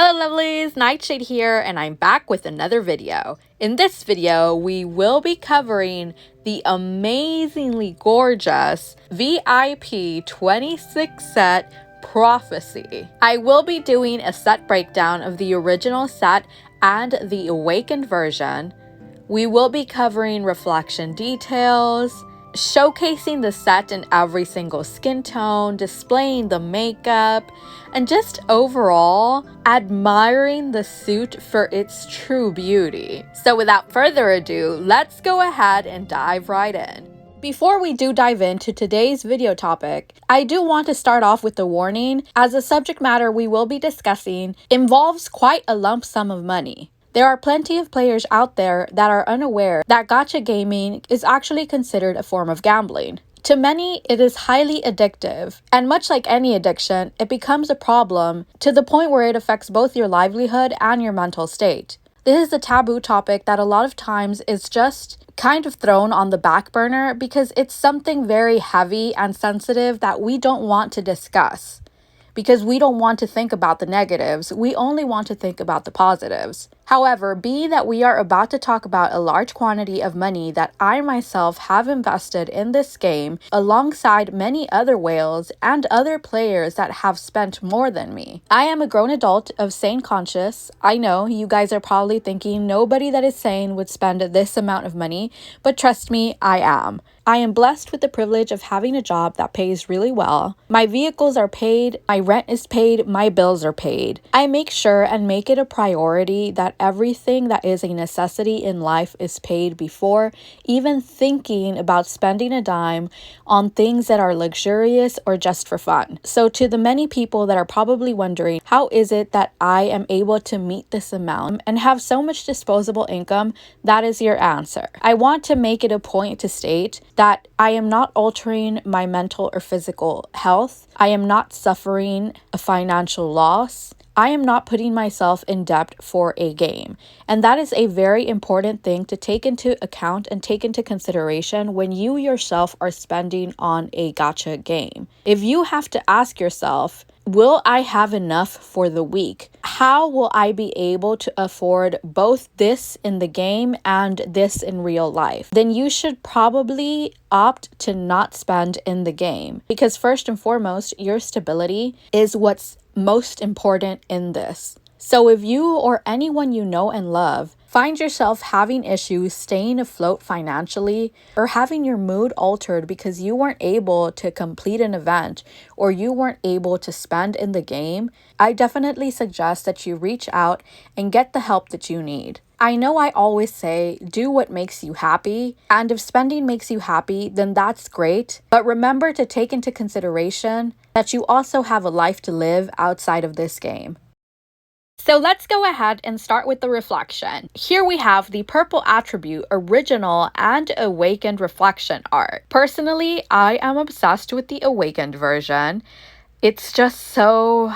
Hello lovelies, Nightshade here, and I'm back with another video. In this video, we will be covering the amazingly gorgeous VIP 26 set Prophecy. I will be doing a set breakdown of the original set and the awakened version. We will be covering reflection details, showcasing the set in every single skin tone, displaying the makeup, and just overall admiring the suit for its true beauty. So without further ado, let's go ahead and dive right in. Before we do dive into today's video topic, I do want to start off with a warning, as the subject matter we will be discussing involves quite a lump sum of money. There are plenty of players out there that are unaware that gacha gaming is actually considered a form of gambling. To many, it is highly addictive, and much like any addiction, it becomes a problem to the point where it affects both your livelihood and your mental state. This is a taboo topic that a lot of times is just kind of thrown on the back burner because it's something very heavy and sensitive that we don't want to discuss. Because we don't want to think about the negatives, we only want to think about the positives. However, being that we are about to talk about a large quantity of money that I myself have invested in this game, alongside many other whales and other players that have spent more than me. I am a grown adult of sane conscious. I know you guys are probably thinking nobody that is sane would spend this amount of money, but trust me, I am. I am blessed with the privilege of having a job that pays really well. My vehicles are paid, my rent is paid, my bills are paid. I make sure and make it a priority that everything that is a necessity in life is paid before even thinking about spending a dime on things that are luxurious or just for fun. So to the many people that are probably wondering, how is it that I am able to meet this amount and have so much disposable income? That is your answer. I want to make it a point to state that I am not altering my mental or physical health. I am not suffering a financial loss. I am not putting myself in debt for a game. And that is a very important thing to take into account and take into consideration when you yourself are spending on a gacha game. If you have to ask yourself, will I have enough for the week? How will I be able to afford both this in the game and this in real life? Then you should probably opt to not spend in the game. Because first and foremost, your stability is what's most important in this. So if you or anyone you know and love find yourself having issues staying afloat financially, or having your mood altered because you weren't able to complete an event or you weren't able to spend in the game, I definitely suggest that you reach out and get the help that you need. I know I always say, do what makes you happy, and if spending makes you happy, then that's great. But remember to take into consideration that you also have a life to live outside of this game. So let's go ahead and start with the reflection. Here we have the purple attribute original and awakened reflection art. Personally, I am obsessed with the awakened version. It's just so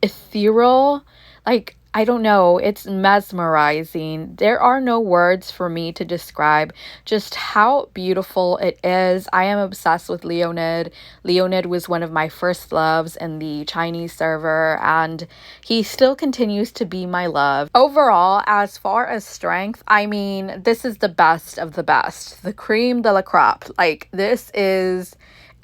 ethereal. Like, I don't know, it's mesmerizing. There are no words for me to describe just how beautiful it is. I am obsessed with Leonid. Leonid was one of my first loves in the Chinese server, and he still continues to be my love. Overall, as far as strength, I mean, this is the best of the best. The cream de la crop. Like, this is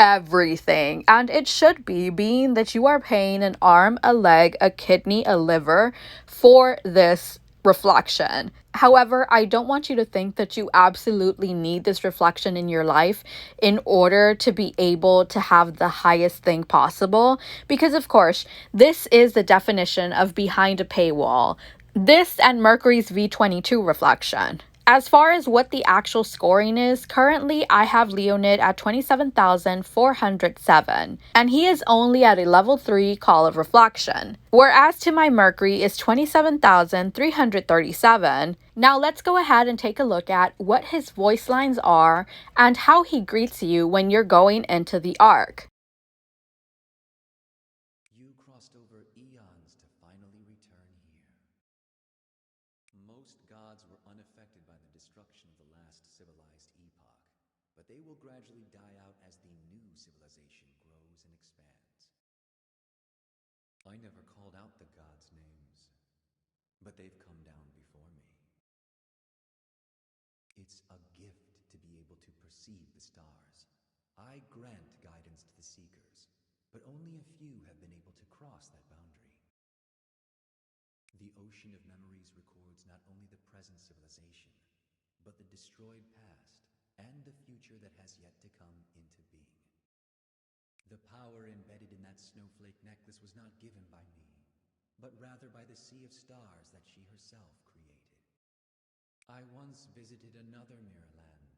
everything, and it should be, being that you are paying an arm, a leg, a kidney, a liver for this reflection. However, I don't want you to think that you absolutely need this reflection in your life in order to be able to have the highest thing possible, because of course, this is the definition of behind a paywall. This and Mercury's V22 reflection. As far as what the actual scoring is, currently I have Leonid at 27,407, and he is only at a level 3 Call of Reflection. Whereas to my Mercury is 27,337. Now let's go ahead and take a look at what his voice lines are and how he greets you when you're going into the arc. You crossed over eons to finally return here. Most gods were unaffected by the destruction of the last civilized epoch, but they will gradually die out as the new civilization grows and expands. I never called out the gods' names, but they've come down before me. It's a gift to be able to perceive the stars. I grant guidance to the seekers, but only a few have been able to cross that boundary. The ocean of memories records not only the present civilization, but the destroyed past and the future that has yet to come into being. The power embedded in that snowflake necklace was not given by me, but rather by the sea of stars that she herself created. I once visited another mirror land.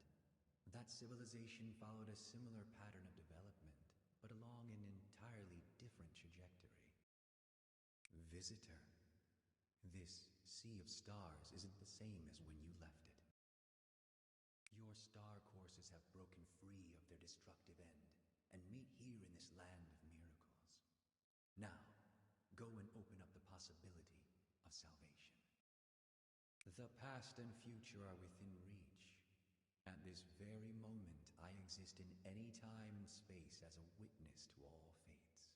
That civilization followed a similar pattern of development, but along an entirely different trajectory. Visitor, this sea of stars isn't the same as when you left it. Your star courses have broken free of their destructive end and meet here in this land of miracles. Now, go and open up the possibility of salvation. The past and future are within reach. At this very moment, I exist in any time and space as a witness to all fates.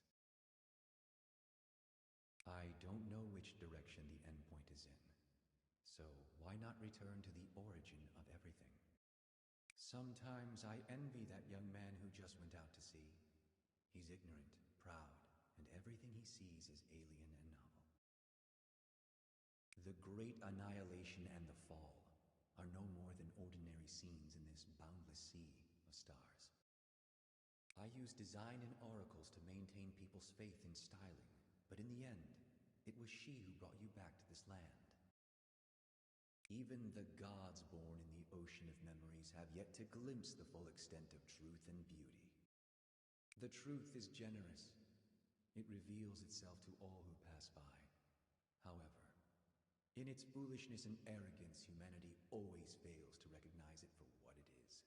I don't know which direction the endpoint is in, so why not return to the origin of everything? Sometimes I envy that young man who just went out to sea. He's ignorant, proud, and everything he sees is alien and novel. The great annihilation and the fall are no more than ordinary scenes in this boundless sea of stars. I use design and oracles to maintain people's faith in styling, but in the end, it was she who brought you back to this land. Even the gods born in the ocean of memories have yet to glimpse the full extent of truth and beauty. The truth is generous. It reveals itself to all who pass by. However, in its foolishness and arrogance, humanity always fails to recognize it for what it is.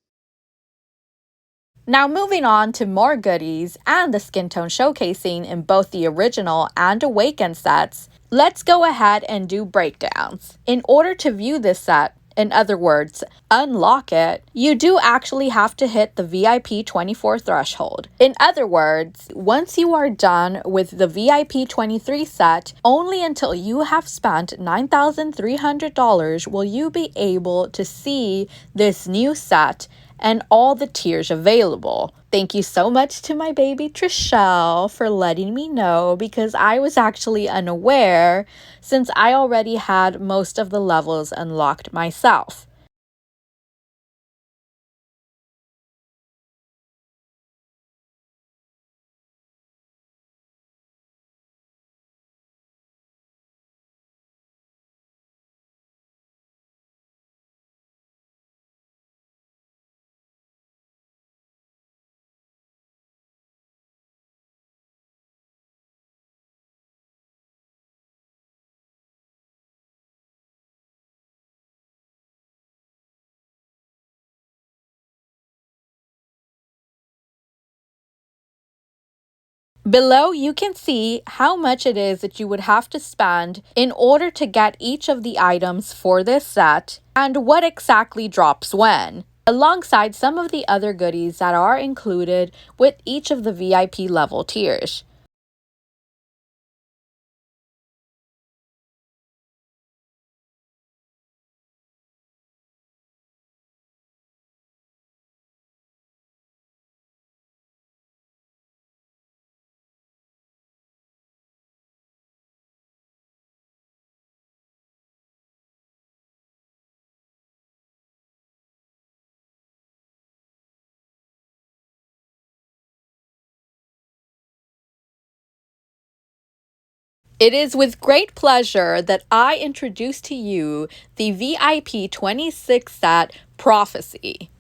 Now moving on to more goodies and the Skintone showcasing in both the original and Awakened sets, let's go ahead and do breakdowns. In order to view this set, in other words, unlock it, you do actually have to hit the VIP 24 threshold. In other words, once you are done with the VIP 23 set, only until you have spent $9,300 will you be able to see this new set and all the tiers available. Thank you so much to my baby Trishelle for letting me know, because I was actually unaware since I already had most of the levels unlocked myself. Below, you can see how much it is that you would have to spend in order to get each of the items for this set and what exactly drops when, alongside some of the other goodies that are included with each of the VIP level tiers. It is with great pleasure that I introduce to you the VIP 26 set Prophecy.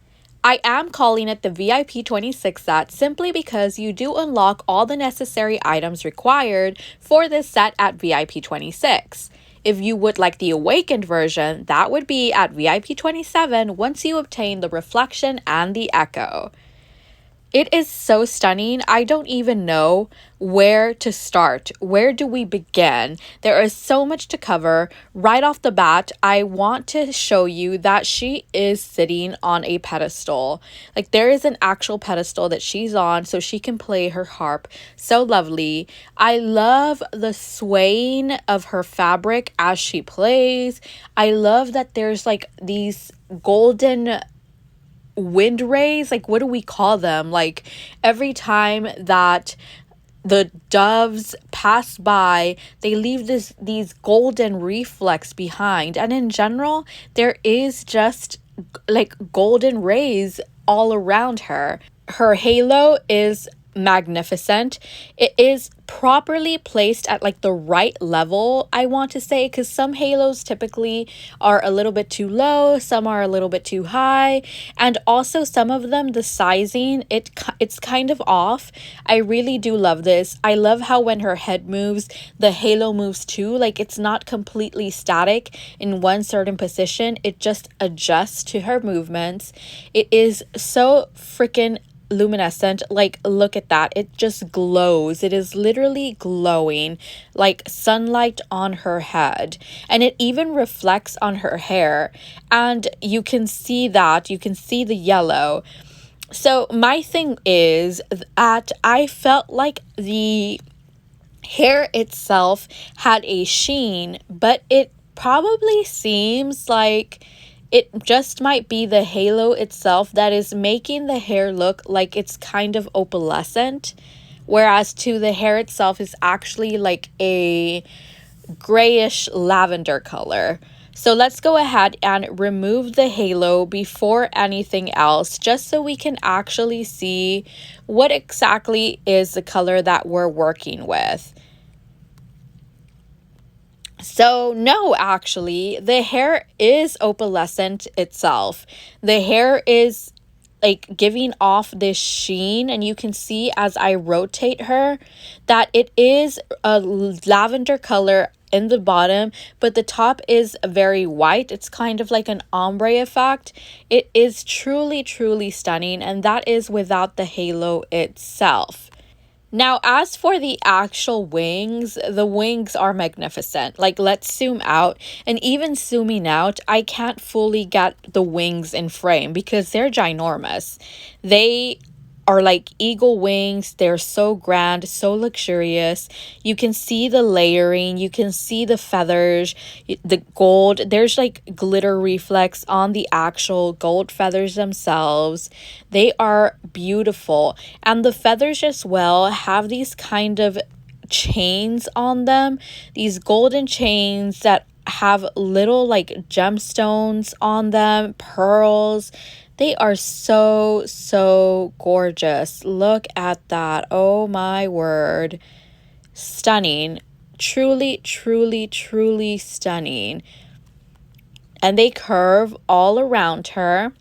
I am calling it the VIP 26 set simply because you do unlock all the necessary items required for this set at VIP 26. If you would like the Awakened version, that would be at VIP 27 once you obtain the Reflection and the Echo. It is so stunning. I don't even know where to start. Where do we begin? There is so much to cover. Right off the bat, I want to show you that she is sitting on a pedestal. Like, there is an actual pedestal that she's on so she can play her harp. So lovely. I love the swaying of her fabric as she plays. I love that there's like these golden wind rays, like what do we call them, like every time that the doves pass by, they leave these golden reflex behind, and in general there is just like golden rays all around her. Her halo is magnificent. It is properly placed at like the right level, I want to say, because some halos typically are a little bit too low, some are a little bit too high, and also some of them, the sizing, it's kind of off. I really do love this. I love how when her head moves, the halo moves too. Like, it's not completely static in one certain position, it just adjusts to her movements. It is so freaking luminescent. Like, look at that, it just glows. It is literally glowing like sunlight on her head, and it even reflects on her hair, and you can see the yellow. So my thing is that I felt like the hair itself had a sheen, but it probably seems like it just might be the halo itself that is making the hair look like it's kind of opalescent, whereas to the hair itself is actually like a grayish lavender color. So let's go ahead and remove the halo before anything else, just so we can actually see what exactly is the color that we're working with. So no, actually, the hair is opalescent itself. The hair is like giving off this sheen, and you can see as I rotate her that it is a lavender color in the bottom, but the top is very white. It's kind of like an ombre effect. It is truly, truly stunning, and that is without the halo itself. Now, as for the actual wings, the wings are magnificent. Like, let's zoom out, and even zooming out, I can't fully get the wings in frame because they're ginormous. They are like eagle wings. They're so grand, so luxurious. You can see the layering, you can see the feathers, the gold. There's like glitter reflex on the actual gold feathers themselves. They are beautiful, and the feathers as well have these kind of chains on them, these golden chains that have little like gemstones on them, pearls. They are so, so gorgeous. Look at that. Oh my word. Stunning. Truly, truly, truly stunning. And they curve all around her.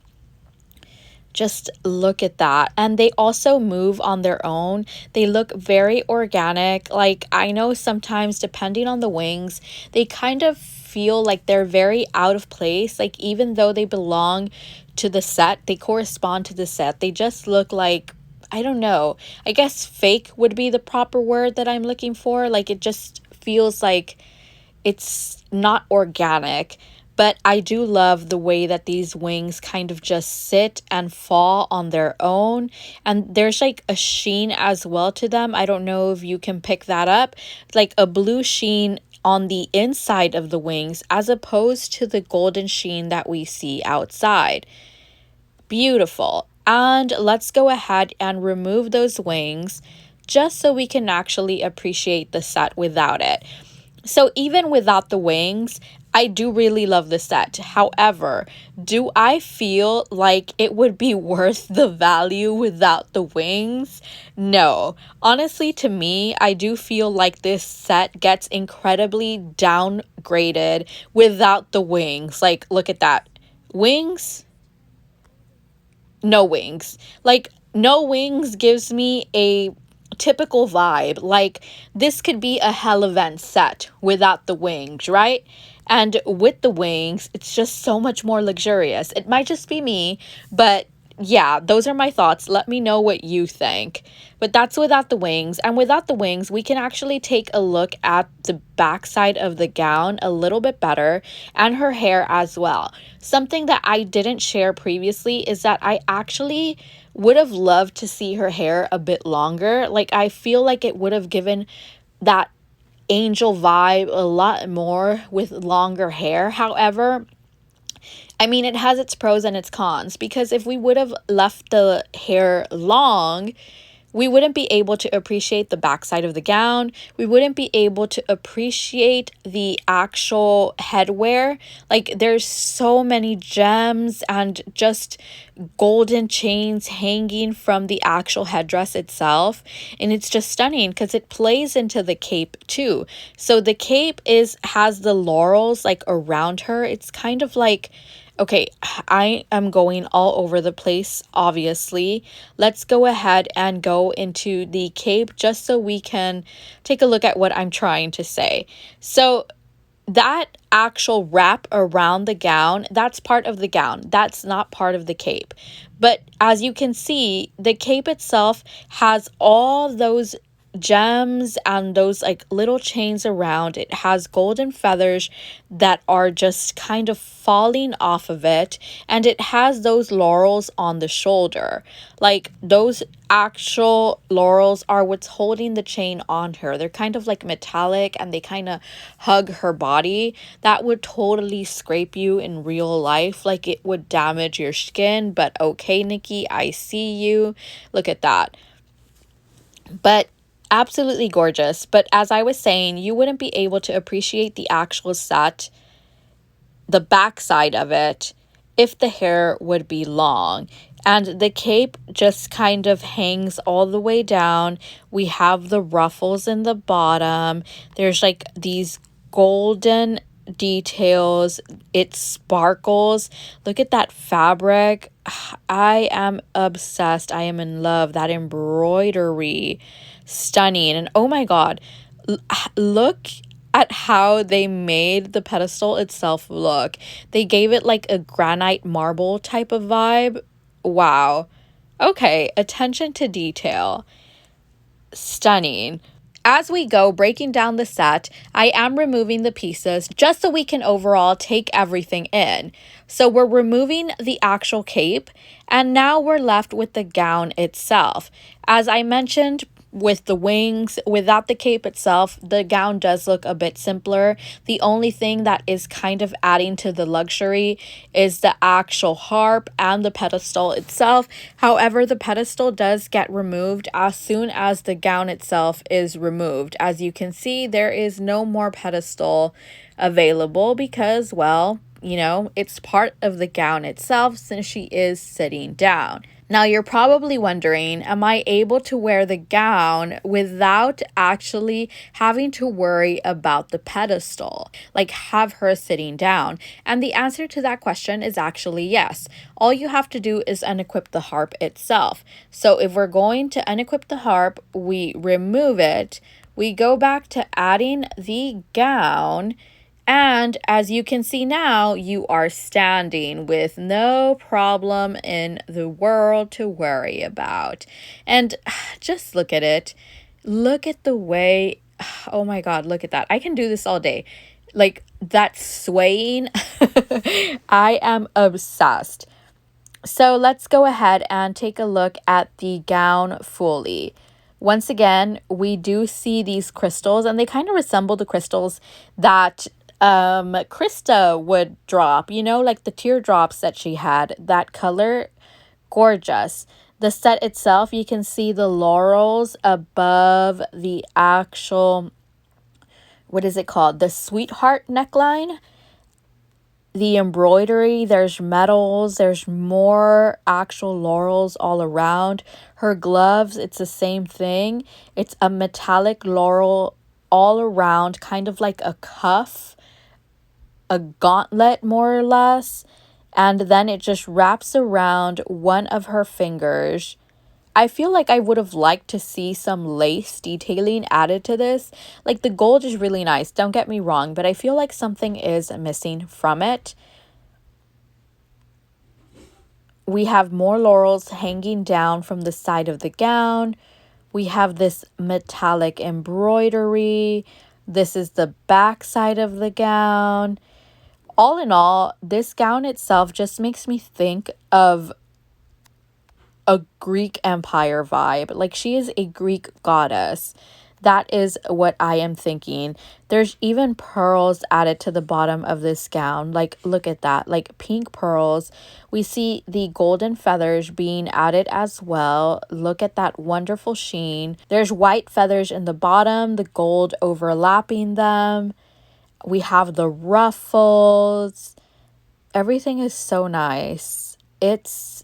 Just look at that. And they also move on their own. They look very organic. Like, I know sometimes depending on the wings, they kind of feel like they're very out of place. Like, even though they belong to the set, they correspond to the set, they just look like, I don't know, I guess fake would be the proper word that I'm looking for. Like, it just feels like it's not organic. But I do love the way that these wings kind of just sit and fall on their own. And there's like a sheen as well to them. I don't know if you can pick that up. Like a blue sheen on the inside of the wings as opposed to the golden sheen that we see outside. Beautiful. And let's go ahead and remove those wings just so we can actually appreciate the set without it. So even without the wings, I do really love the set. However, do I feel like it would be worth the value without the wings? No. Honestly, to me, I do feel like this set gets incredibly downgraded without the wings. Like, look at that. Wings? No wings. Like, no wings gives me a typical vibe. Like, this could be a hell event set without the wings, right? And with the wings, it's just so much more luxurious. It might just be me, but yeah, those are my thoughts. Let me know what you think. But that's without the wings. And without the wings, we can actually take a look at the backside of the gown a little bit better, and her hair as well. Something that I didn't share previously is that I actually would have loved to see her hair a bit longer. Like, I feel like it would have given that angel vibe a lot more with longer hair. However, I mean, it has its pros and its cons, because if we would have left the hair long, we wouldn't be able to appreciate the backside of the gown. We wouldn't be able to appreciate the actual headwear. Like, there's so many gems and just golden chains hanging from the actual headdress itself, and it's just stunning because it plays into the cape too. So the cape has the laurels like around her. It's kind of like, okay, I am going all over the place, obviously. Let's go ahead and go into the cape just so we can take a look at what I'm trying to say. So that actual wrap around the gown, that's part of the gown. That's not part of the cape. But as you can see, the cape itself has all those gems and those like little chains around. It has golden feathers that are just kind of falling off of it, and it has those laurels on the shoulder. Like, those actual laurels are what's holding the chain on her. They're kind of like metallic, and they kind of hug her body. That would totally scrape you in real life. Like, it would damage your skin. But okay, Nikki, I see you. Look at that. But absolutely gorgeous. But as I was saying, you wouldn't be able to appreciate the actual set, the backside of it, if the hair would be long. And the cape just kind of hangs all the way down. We have the ruffles in the bottom. There's like these golden details. It sparkles. Look at that fabric. I am obsessed. I am in love. That embroidery, stunning. And oh my god, look at how they made the pedestal itself look. They gave it like a granite marble type of vibe. Wow. Okay, attention to detail. Stunning. As we go breaking down the set, I am removing the pieces just so we can overall take everything in. So we're removing the actual cape, and now we're left with the gown itself. As I mentioned, with the wings, without the cape itself, the gown does look a bit simpler. The only thing that is kind of adding to the luxury is the actual harp and the pedestal itself. However, the pedestal does get removed as soon as the gown itself is removed. As you can see, there is no more pedestal available because, well, you know, it's part of the gown itself since she is sitting down. Now, you're probably wondering, am I able to wear the gown without actually having to worry about the pedestal? Like, have her sitting down? And the answer to that question is actually yes. All you have to do is unequip the harp itself. So if we're going to unequip the harp, we remove it. We go back to adding the gown. And as you can see now, you are standing with no problem in the world to worry about. And just look at it. Look at the way, oh my God, look at that. I can do this all day. Like, that swaying, I am obsessed. So let's go ahead and take a look at the gown fully. Once again, we do see these crystals, and they kind of resemble the crystals that Krista would drop, you know, like the teardrops that she had. That color, gorgeous. The set itself, you can see the laurels above the actual, what is it called? The sweetheart neckline. The embroidery, there's metals, there's more actual laurels all around. Her gloves, it's the same thing. It's a metallic laurel all around, kind of like a cuff, a gauntlet more or less, and then it just wraps around one of her fingers. I feel like I would have liked to see some lace detailing added to this. Like, the gold is really nice, don't get me wrong, but I feel like something is missing from it. We have more laurels hanging down from the side of the gown. We have this metallic embroidery. This is the back side of the gown. All in all, this gown itself just makes me think of a Greek empire vibe. Like, she is a Greek goddess. That is what I am thinking. There's even pearls added to the bottom of this gown. Like, look at that. Like, pink pearls. We see the golden feathers being added as well. Look at that wonderful sheen. There's white feathers in the bottom, the gold overlapping them. We have the ruffles. Everything is so nice. It's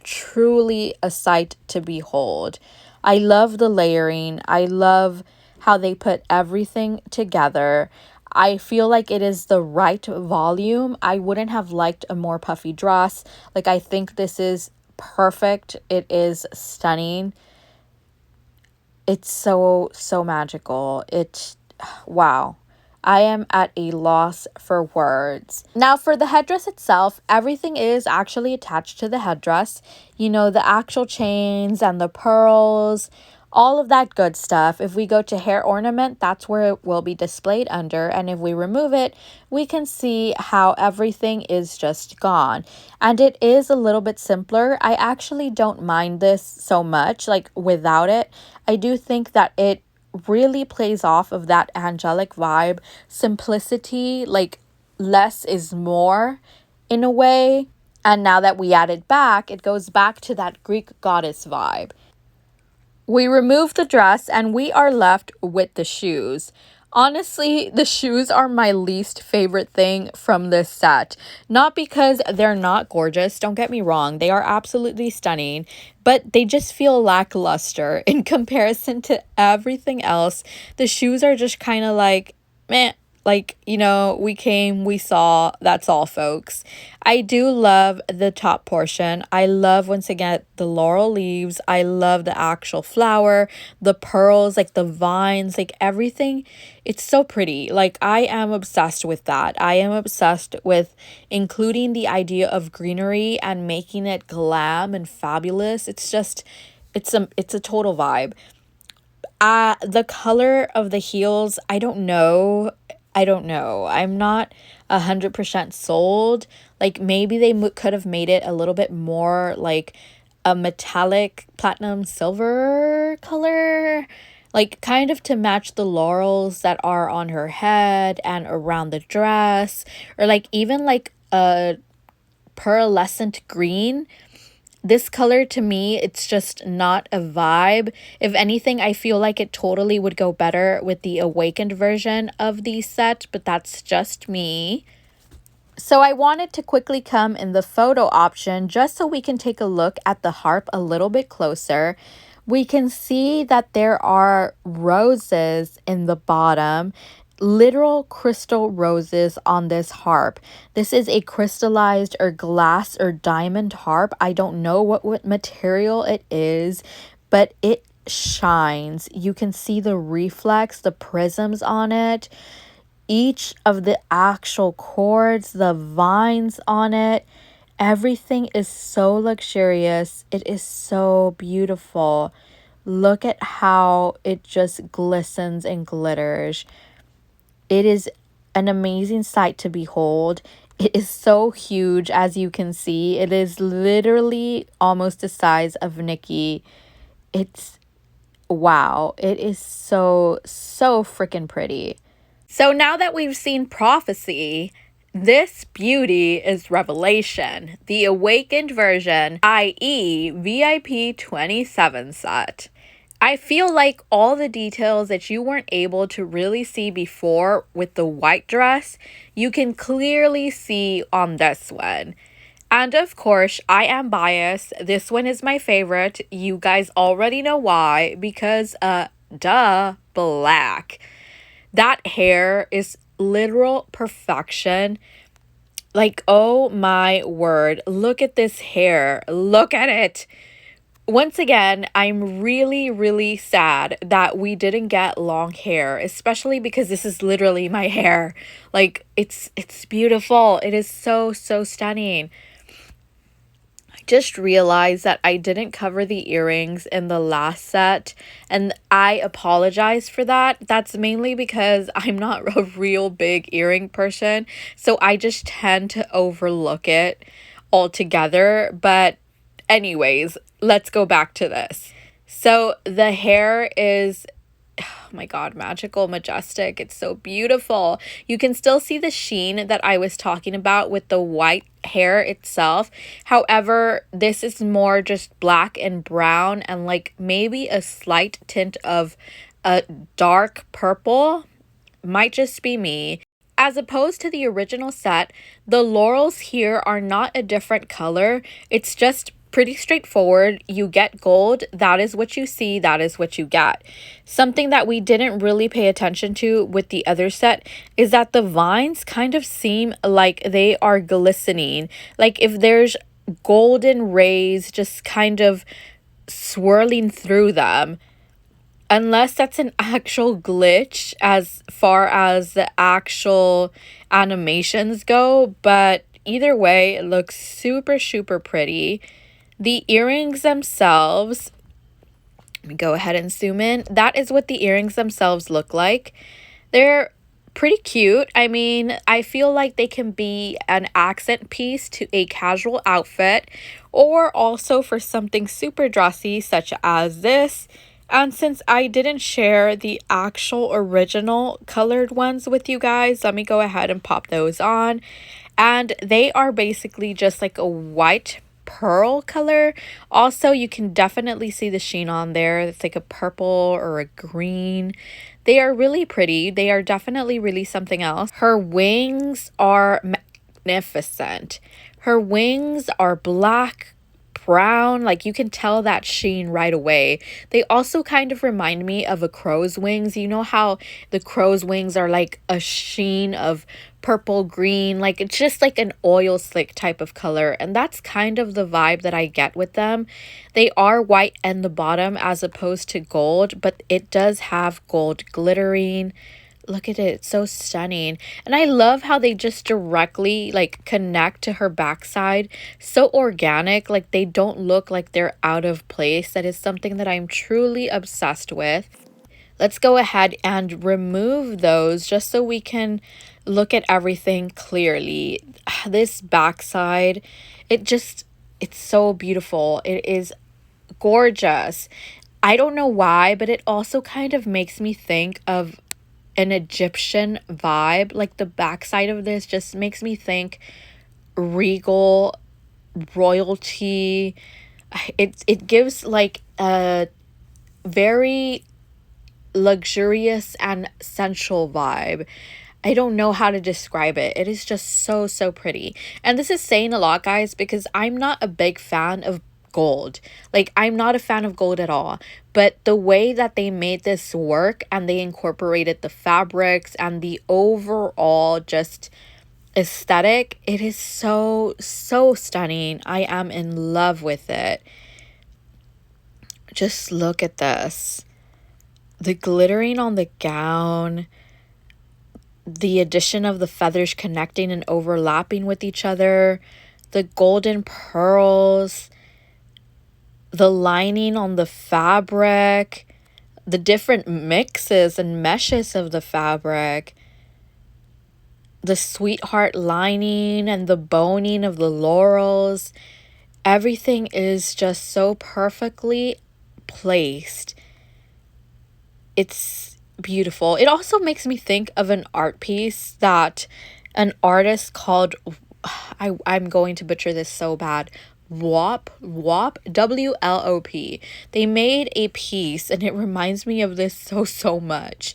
truly a sight to behold. I love the layering. I love how they put everything together. I feel like it is the right volume. I wouldn't have liked a more puffy dress. Like, I think this is perfect. It is stunning. It's so magical. Wow. I am at a loss for words. Now, for the headdress itself, everything is actually attached to the headdress. You know, the actual chains and the pearls, all of that good stuff. If we go to hair ornament, that's where it will be displayed under. And if we remove it, we can see how everything is just gone. And it is a little bit simpler. I actually don't mind this so much, like, without it. I do think that it really plays off of that angelic vibe, simplicity, like less is more in a way. And now that we add it back, it goes back to that Greek goddess vibe. We remove the dress and we are left with the shoes. Honestly, the shoes are my least favorite thing from this set. Not because they're not gorgeous, don't get me wrong, they are absolutely stunning, but they just feel lackluster in comparison to everything else. The shoes are just kind of like, meh. Like, you know, we came, we saw, that's all, folks. I do love the top portion. I love, once again, the laurel leaves. I love the actual flower, the pearls, like the vines, like everything. It's so pretty. Like, I am obsessed with that. I am obsessed with including the idea of greenery and making it glam and fabulous. It's just, it's a total vibe. The color of the heels, I don't know. I'm not 100% sold. Like, maybe they could have made it a little bit more like a metallic platinum silver color, like kind of to match the laurels that are on her head and around the dress, or like even like a pearlescent green. This color, to me, it's just not a vibe. If anything, I feel like it totally would go better with the awakened version of the set, but that's just me. So I wanted to quickly come in the photo option just so we can take a look at the harp a little bit closer. We can see that there are roses in the bottom, literal crystal roses on this harp. This is a crystallized or glass or diamond harp. I don't know what material it is, but it shines. You can see the reflex, the prisms on it, each of the actual chords, the vines on it. Everything is so luxurious. It is so beautiful. Look at how it just glistens and glitters. It is an amazing sight to behold. It is so huge, as you can see. It is literally almost the size of Nikki. It's wow. It is so freaking pretty. So now that we've seen prophecy, this beauty is revelation, the awakened version, i.e. VIP 27 set. I feel like all the details that you weren't able to really see before with the white dress, you can clearly see on this one. And of course, I am biased. This one is my favorite. You guys already know why, because duh, black. That hair is literal perfection. Like, oh my word, look at this hair. Look at it. Once again, I'm really sad that we didn't get long hair, especially because this is literally my hair. Like, it's beautiful. It is so stunning. Just realized that I didn't cover the earrings in the last set, and I apologize for that. That's mainly because I'm not a real big earring person, so I just tend to overlook it altogether. But anyways, let's go back to this. So the hair is, oh my god, magical, majestic. It's so beautiful. You can still see the sheen that I was talking about with the white hair itself. However, this is more just black and brown and like maybe a slight tint of a dark purple. Might just be me. As opposed to the original set, the laurels here are not a different color. It's just pretty straightforward. You get gold. That is what you see. That is what you get. Something that we didn't really pay attention to with the other set is that the vines kind of seem like they are glistening. Like if there's golden rays just kind of swirling through them. Unless that's an actual glitch as far as the actual animations go, but either way, it looks super, super pretty. The earrings themselves, let me go ahead and zoom in. That is what the earrings themselves look like. They're pretty cute. I mean, I feel like they can be an accent piece to a casual outfit or also for something super dressy such as this. And since I didn't share the actual original colored ones with you guys, let me go ahead and pop those on. And they are basically just like a white pearl color. Also, you can definitely see the sheen on there. It's like a purple or a green. They are really pretty. They are definitely really something else. Her wings are magnificent. Her wings are black, brown, like you can tell that sheen right away. They also kind of remind me of a crow's wings. You know how the crow's wings are like a sheen of purple green, like it's just like an oil slick type of color, and that's kind of the vibe that I get with them. They are white in the bottom as opposed to gold, but it does have gold glittering. Look at it, it's so stunning. And I love how they just directly like connect to her backside. So organic, like they don't look like they're out of place. That is something that I'm truly obsessed with. Let's go ahead and remove those just so we can look at everything clearly. This backside, it's so beautiful. It is gorgeous. I don't know why, but it also kind of makes me think of an Egyptian vibe. Like the backside of this just makes me think regal, royalty. It gives like a very luxurious and sensual vibe. I don't know how to describe it. It is just so, so pretty. And this is saying a lot, guys, because I'm not a big fan of gold. Like, I'm not a fan of gold at all. But the way that they made this work and they incorporated the fabrics and the overall just aesthetic, it is so, so stunning. I am in love with it. Just look at this. The glittering on the gown, the addition of the feathers connecting and overlapping with each other, the golden pearls, the lining on the fabric, the different mixes and meshes of the fabric, the sweetheart lining and the boning of the laurels. Everything is just so perfectly placed. It's beautiful. It also makes me think of an art piece that an artist called, I'm going to butcher this so bad, WOP, WLOP. They made a piece and it reminds me of this so much.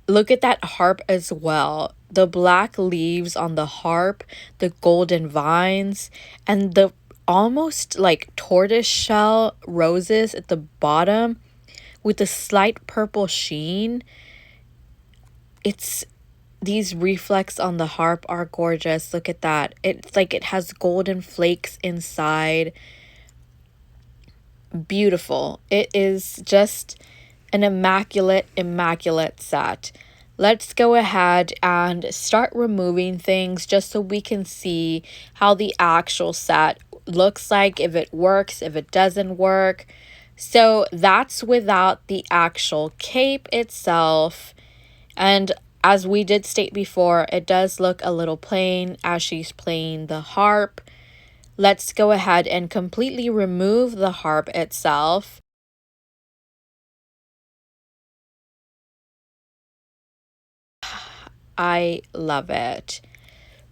Look at that harp as well. The black leaves on the harp, the golden vines, and the almost like tortoise shell roses at the bottom with a slight purple sheen. These reflex on the harp are gorgeous. Look at that. It's like it has golden flakes inside. Beautiful. It is just an immaculate set. Let's go ahead and start removing things just so we can see how the actual set looks like, if it works, if it doesn't work. So that's without the actual cape itself. And as we did state before, it does look a little plain as she's playing the harp. Let's go ahead and completely remove the harp itself. I love it.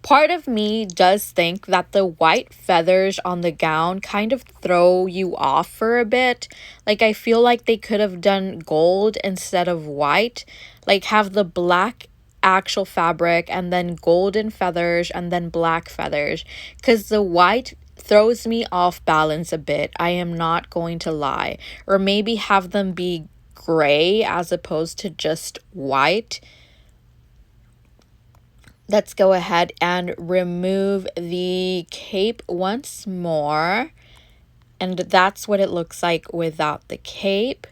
Part of me does think that the white feathers on the gown kind of throw you off for a bit. Like, I feel like they could have done gold instead of white. Like, have the black actual fabric and then golden feathers and then black feathers. Because the white throws me off balance a bit. I am not going to lie. Or maybe have them be gray as opposed to just white. Let's go ahead and remove the cape once more. And that's what it looks like without the cape,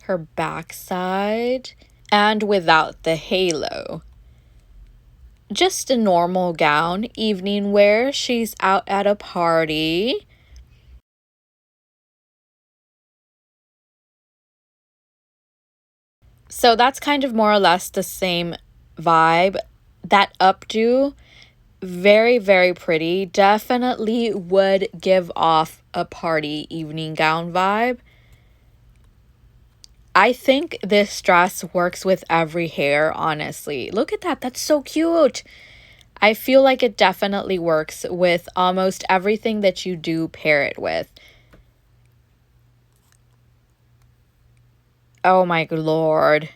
her backside, and without the halo. Just a normal gown, evening wear. She's out at a party. So that's kind of more or less the same vibe. That updo, very, very pretty. Definitely would give off a party evening gown vibe. I think this dress works with every hair, honestly. Look at that. That's so cute. I feel like it definitely works with almost everything that you do pair it with. Oh my lord.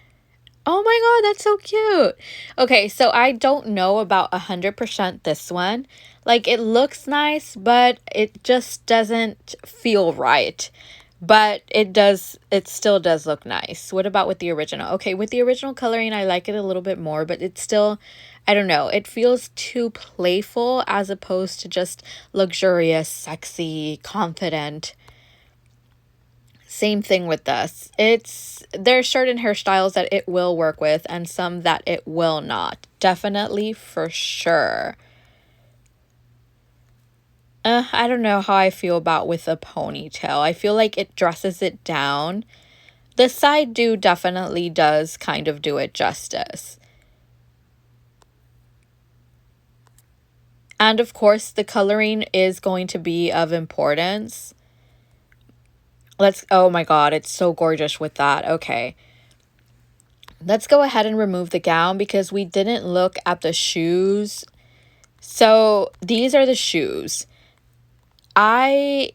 Oh my god, that's so cute. Okay, so I don't know about 100% this one. Like, it looks nice, but it just doesn't feel right. But it still does look nice. What about with the original? Okay, with the original coloring, I like it a little bit more, but it's still, I don't know, it feels too playful as opposed to just luxurious, sexy, confident. Same thing with this. There's certain hairstyles that it will work with and some that it will not. Definitely, for sure. I don't know how I feel about with a ponytail. I feel like it dresses it down. The side do definitely does kind of do it justice. And of course, the coloring is going to be of importance. Oh my god, it's so gorgeous with that. Okay. Let's go ahead and remove the gown because we didn't look at the shoes. So these are the shoes. I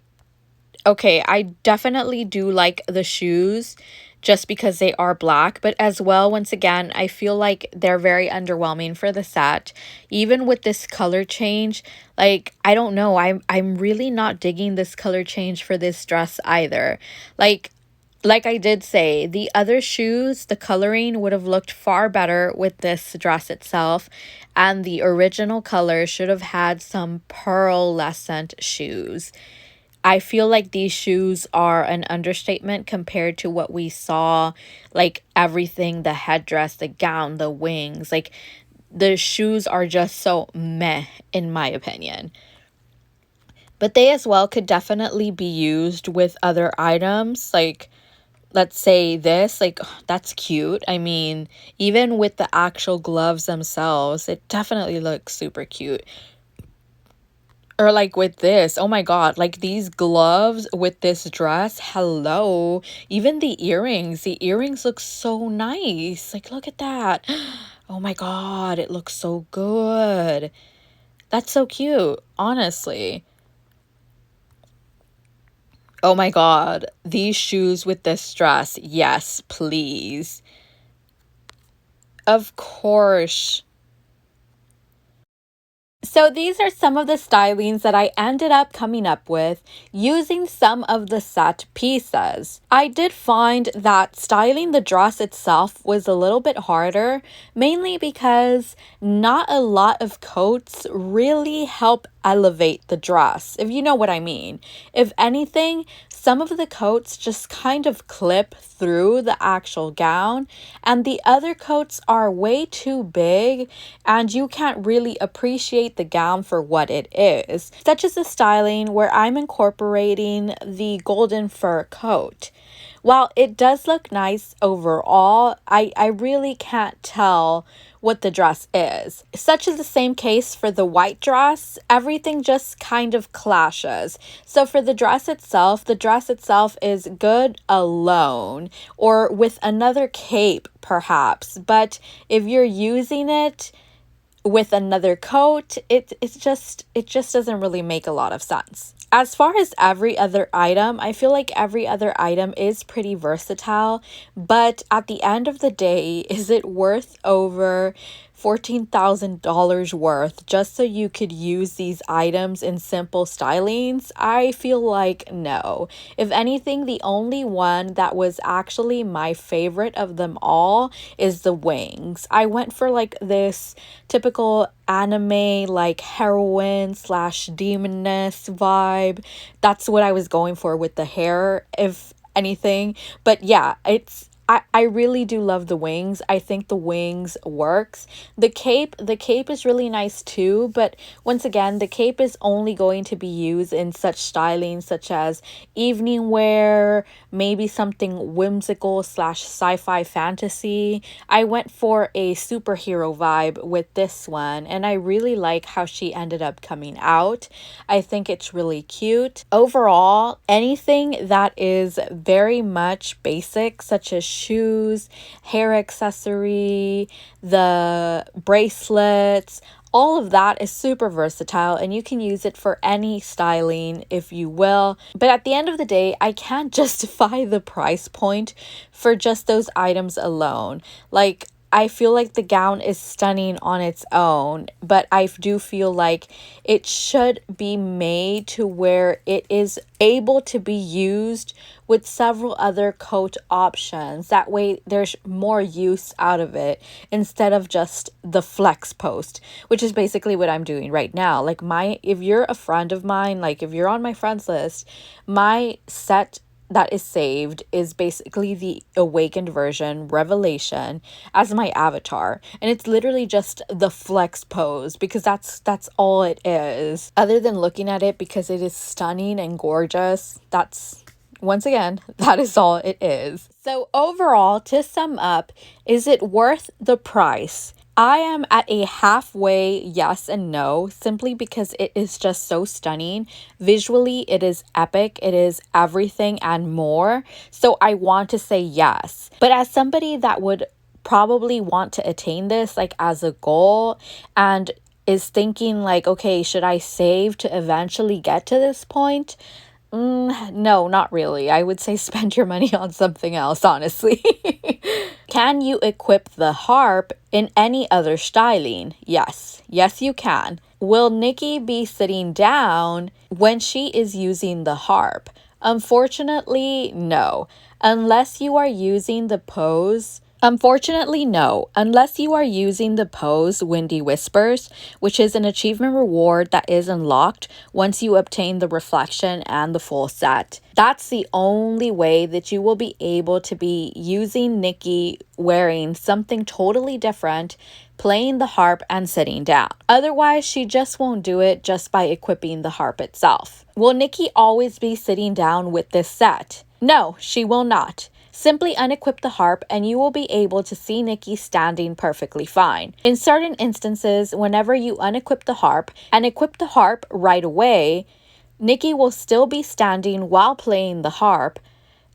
definitely do like the shoes just because they are black, but as well, once again, I feel like they're very underwhelming for the set. Even with this color change, like, I don't know, I'm really not digging this color change for this dress either. Like I did say, the other shoes, the coloring would have looked far better with this dress itself, and the original color should have had some pearlescent shoes. I feel like these shoes are an understatement compared to what we saw, like everything, the headdress, the gown, the wings, like the shoes are just so meh in my opinion. But they as well could definitely be used with other items, like let's say this, like that's cute. I mean, even with the actual gloves themselves, it definitely looks super cute. Or like with this, oh my god, like these gloves with this dress, hello. Even the earrings look so nice. Like, look at that. Oh my god, it looks so good. That's so cute, honestly. Oh my god, these shoes with this dress, yes, please. Of course. So these are some of the stylings that I ended up coming up with using some of the set pieces. I did find that styling the dress itself was a little bit harder, mainly because not a lot of coats really help elevate the dress, if you know what I mean. If anything, some of the coats just kind of clip through the actual gown, and the other coats are way too big and you can't really appreciate the gown for what it is. Such as the styling where I'm incorporating the golden fur coat. While it does look nice overall, I really can't tell what the dress is. Such is the same case for the white dress. Everything just kind of clashes. So for the dress itself is good alone or with another cape perhaps. But if you're using it with another coat, it just doesn't really make a lot of sense. As far as every other item, I feel like every other item is pretty versatile, but at the end of the day, is it worth over $14,000 worth just so you could use these items in simple stylings? I feel like no. If anything, the only one that was actually my favorite of them all is the wings. I went for like this typical anime like heroine slash demoness vibe. That's what I was going for with the hair, if anything. But yeah, I really do love the wings. I think the wings works. The cape is really nice too, but once again, the cape is only going to be used in such styling such as evening wear, maybe something whimsical slash sci-fi fantasy. I went for a superhero vibe with this one, and I really like how she ended up coming out. I think it's really cute. Overall, anything that is very much basic, such as shoes, hair accessory, the bracelets, all of that is super versatile and you can use it for any styling if you will. But at the end of the day, I can't justify the price point for just those items alone. Like, I feel like the gown is stunning on its own, but I do feel like it should be made to where it is able to be used with several other coat options. That way there's more use out of it instead of just the flex post, which is basically what I'm doing right now. Like if you're a friend of mine, like if you're on my friends list, my set that is saved is basically the awakened version Revelation as my avatar, and it's literally just the flex pose because that's all it is. Other than looking at it because it is stunning and gorgeous, that's once again, that is all it is. So overall, to sum up, is it worth the price? I am at a halfway yes and no, simply because it is just so stunning. Visually, it is epic. It is everything and more. So I want to say yes. But as somebody that would probably want to attain this like as a goal and is thinking like, okay, should I save to eventually get to this point? No, not really. I would say spend your money on something else, honestly. Can you equip the harp in any other styling? Yes. Yes, you can. Will Nikki be sitting down when she is using the harp? Unfortunately, no. Unless you are using the pose Windy Whispers, which is an achievement reward that is unlocked once you obtain the reflection and the full set. That's the only way that you will be able to be using Nikki wearing something totally different, playing the harp and sitting down. Otherwise, she just won't do it just by equipping the harp itself. Will Nikki always be sitting down with this set? No, she will not. Simply unequip the harp and you will be able to see Nikki standing perfectly fine. In certain instances, whenever you unequip the harp and equip the harp right away, Nikki will still be standing while playing the harp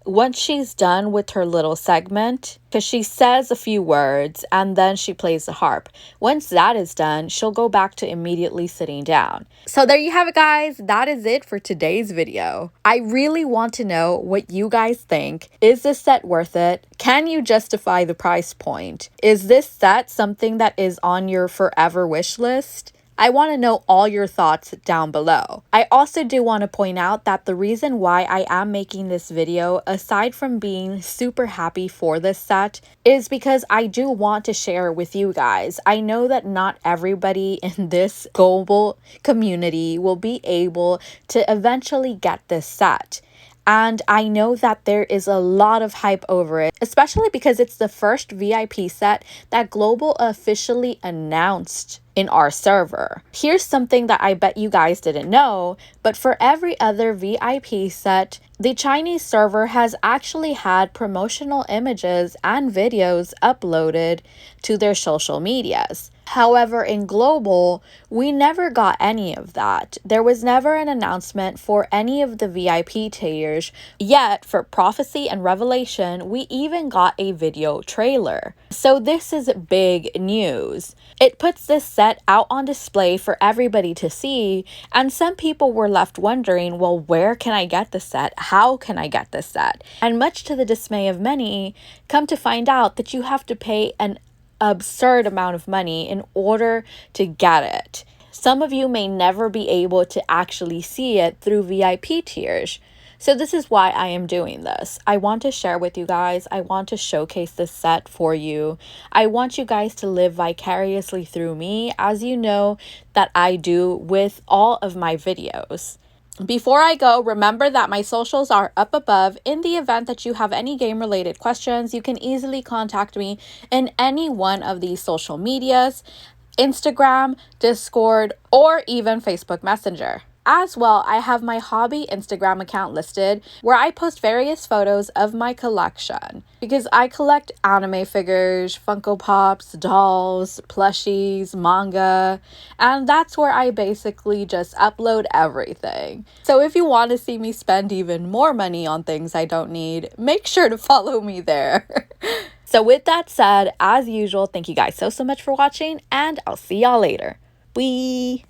once she's done with her little segment, because she says a few words and then she plays the harp. Once that is done, she'll go back to immediately sitting down. So there you have it, guys. That is it for today's video. I really want to know what you guys think. Is this set worth it? Can you justify the price point? Is this set something that is on your forever wish list? I want to know all your thoughts down below. I also do want to point out that the reason why I am making this video, aside from being super happy for this set, is because I do want to share with you guys. I know that not everybody in this global community will be able to eventually get this set. And I know that there is a lot of hype over it, especially because it's the first VIP set that Global officially announced in our server. Here's something that I bet you guys didn't know, but for every other VIP set, the Chinese server has actually had promotional images and videos uploaded to their social medias. However, in Global, we never got any of that. There was never an announcement for any of the VIP tiers, yet for Prophecy and Revelation, we even got a video trailer. So this is big news. It puts this set out on display for everybody to see, and some people were left wondering, well, where can I get this set? How can I get this set? And much to the dismay of many, come to find out that you have to pay an absurd amount of money in order to get it. Some of you may never be able to actually see it through VIP tiers. So this is why I am doing this. I want to share with you guys. I want to showcase this set for you. I want you guys to live vicariously through me, as you know that I do with all of my videos. Before I go, remember that my socials are up above. In the event that you have any game-related questions, you can easily contact me in any one of these social medias, Instagram, Discord, or even Facebook Messenger. As well, I have my hobby Instagram account listed where I post various photos of my collection because I collect anime figures, Funko Pops, dolls, plushies, manga, and that's where I basically just upload everything. So if you want to see me spend even more money on things I don't need, make sure to follow me there. So with that said, as usual, thank you guys so much for watching, and I'll see y'all later. Bye!